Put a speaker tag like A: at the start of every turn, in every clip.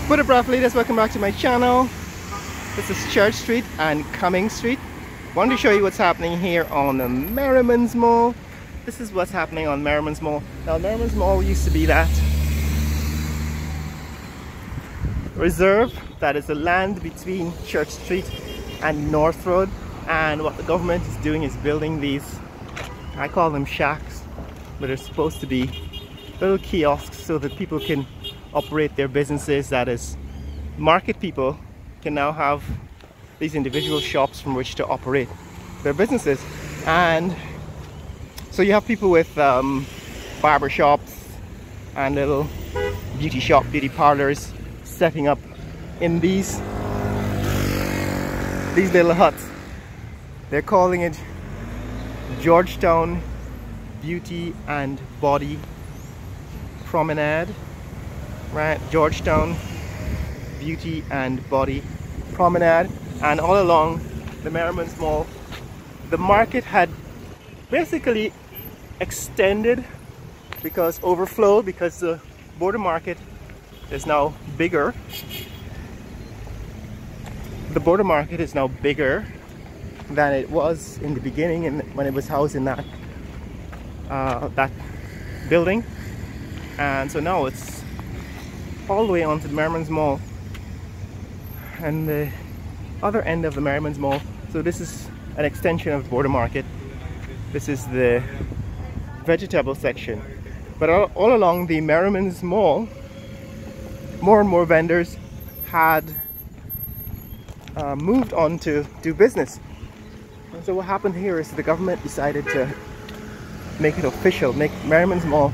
A: Bourda leaders, welcome back to my channel. This is Church Street and Cumming Street. Want to show you what's happening here on the Merriman's Mall. This is what's happening on Merriman's Mall. Now Merriman's Mall used to be that reserve that is the land between Church Street and North Road, and what the government is doing is building these, I call them shacks, but they're supposed to be little kiosks so that people can operate their businesses. That is, market people can now have these individual shops from which to operate their businesses. And so you have people with barber shops and little beauty parlors setting up in these little huts. They're calling it Georgetown Beauty and Body Promenade, right? Georgetown Beauty and Body Promenade. And all along the Merriman's Mall, the market had basically extended because overflow, because the Bourda market is now bigger. The Bourda market is now bigger than it was in the beginning, and when it was housed in that that building. And so now it's all the way onto the Merriman's Mall and the other end of the Merriman's Mall. So this is an extension of the Bourda market. This is the vegetable section. But all along the Merriman's Mall, more and more vendors had moved on to do business. And so what happened here is the government decided to make it official, make Merriman's Mall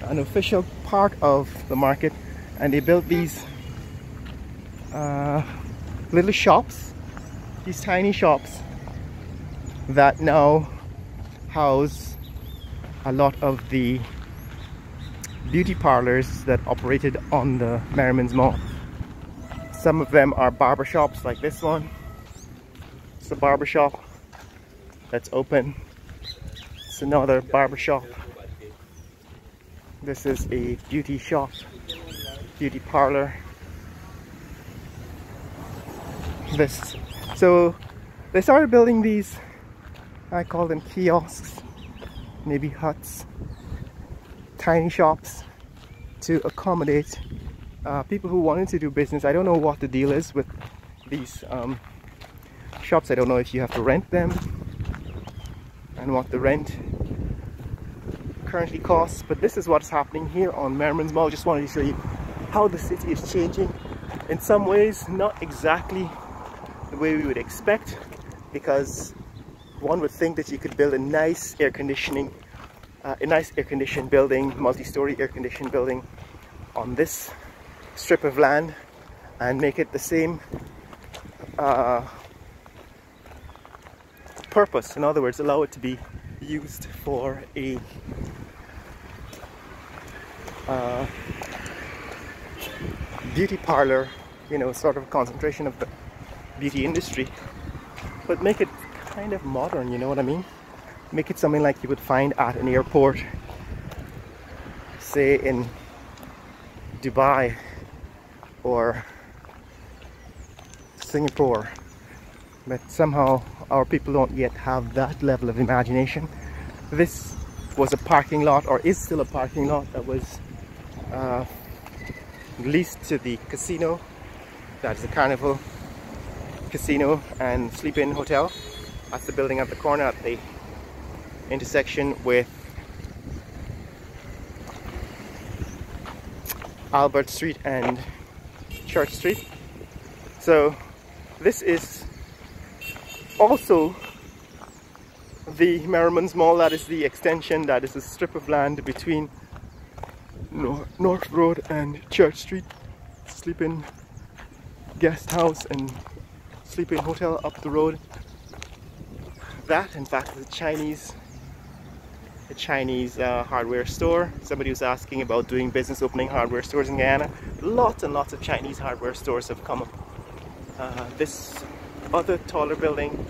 A: an official part of the market, and they built these little shops, these tiny shops that now house a lot of the beauty parlors that operated on the Merriman's Mall. Some of them are barber shops, like this one. It's a barber shop that's open. It's another barber shop. This is a beauty shop, beauty parlor. So they started building these, I call them kiosks, maybe huts, tiny shops to accommodate people who wanted to do business. I don't know what the deal is with these shops. I don't know if you have to rent them and what the rent currently costs, but this is what's happening here on Merriman's Mall. Just wanted to show you how the city is changing. In some ways, not exactly the way we would expect, because one would think that you could build a nice air conditioned building, multi-story air conditioned building on this strip of land and make it the same purpose. In other words, allow it to be used for a beauty parlor, you know, sort of a concentration of the beauty industry, but make it kind of modern, you know what I mean? Make it something like you would find at an airport, say in Dubai or Singapore. But somehow our people don't yet have that level of imagination. This was a parking lot, or is still a parking lot, that was leased to the casino. That's the Carnival Casino and Sleep-In Hotel. That's the building at the corner at the intersection with Albert Street and Church Street. So this is also the Merriman's Mall. That is the extension, that is a strip of land between North Road and Church Street. Sleep-In guest house and Sleep-In hotel up the road. That, in fact, is a Chinese hardware store. Somebody was asking about doing business, opening hardware stores in Guyana. Lots and lots of Chinese hardware stores have come up. This other taller building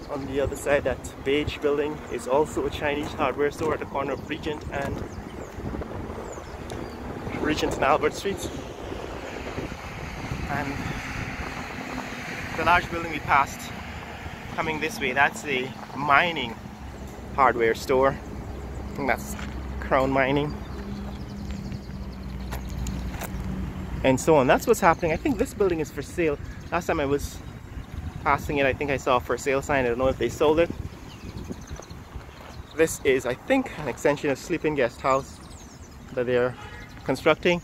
A: on the other side, that beige building, is also a Chinese hardware store at the corner of Regent and Albert Streets. And the large building we passed coming this way, that's a mining hardware store. I think that's Crown Mining. And so on. That's what's happening. I think this building is for sale. Last time I was passing it, I think I saw a for sale sign. I don't know if they sold it. This is, I think, an extension of Sleeping Guest House that they're constructing.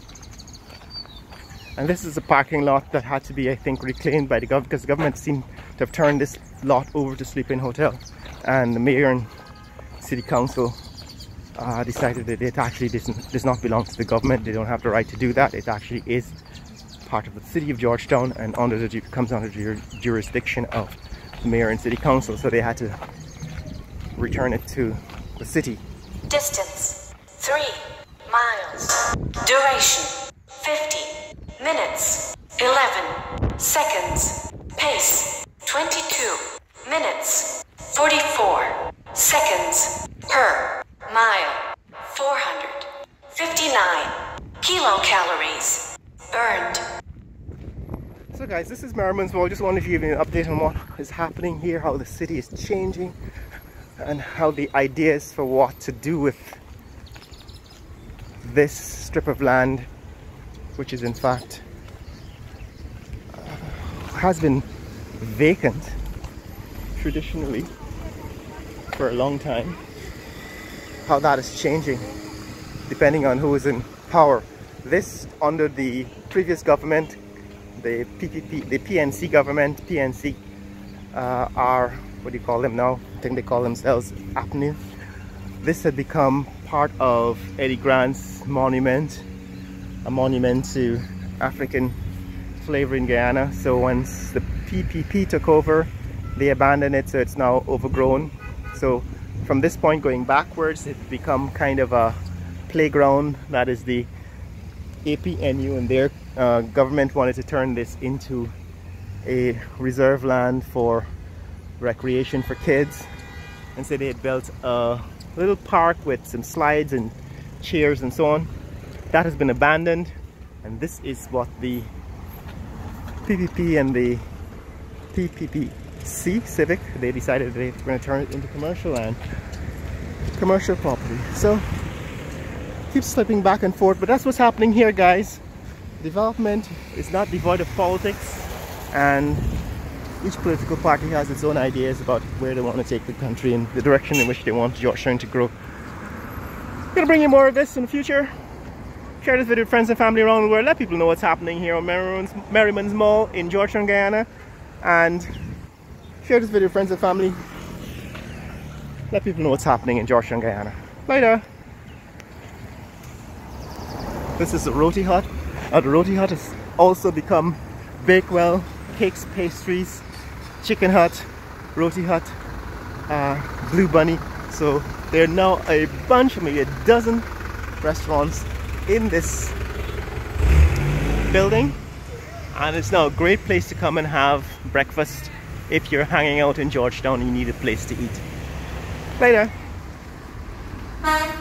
A: And this is a parking lot that had to be, I think, reclaimed by the government, because the government seemed to have turned this lot over to Sleep-In Hotel. And the mayor and city council decided that it actually does not belong to the government. They don't have the right to do that. It actually is part of the city of Georgetown and comes under the jurisdiction of the mayor and city council. So they had to return it to the city.
B: Distance 3 miles. Duration 50 minutes. 11 seconds. Pace 22 minutes. 44 seconds per mile. 459 kilocalories burned.
A: So guys, this is Merriman's Wall. Just wanted to give you an update on what is happening here, how the city is changing, and how the ideas for what to do with this strip of land, which is in fact has been vacant traditionally for a long time, how that is changing depending on who is in power. This, under the previous government, the PNC government, PNC are, what do you call them now? I think they call themselves APNU. This had become part of Eddie Grant's monument, a monument to African flavor in Guyana. So once the PPP took over, they abandoned it, so it's now overgrown. So from this point going backwards, it's become kind of a playground. That is the APNU, and their government wanted to turn this into a reserve land for recreation for kids, and so they had built a little park with some slides and chairs and so on. That has been abandoned, and this is what the PPP and the PPPC Civic, they decided they were going to turn it into commercial land, commercial property. So keep slipping back and forth, but that's what's happening here, guys. Development is not devoid of politics, and each political party has its own ideas about where they want to take the country and the direction in which they want Georgetown to grow. I'm going to bring you more of this in the future. Share this video with friends and family around the world. Let people know what's happening here on Merriman's Mall in Georgetown, Guyana. And share this video with friends and family. Let people know what's happening in Georgetown, Guyana. Later. This is the roti hut. The roti hut has also become Bakewell, cakes, pastries, chicken hut, roti hut, Blue Bunny. So there are now a bunch, maybe a dozen restaurants in this building, and it's now a great place to come and have breakfast if you're hanging out in Georgetown and you need a place to eat. Later.
B: Bye.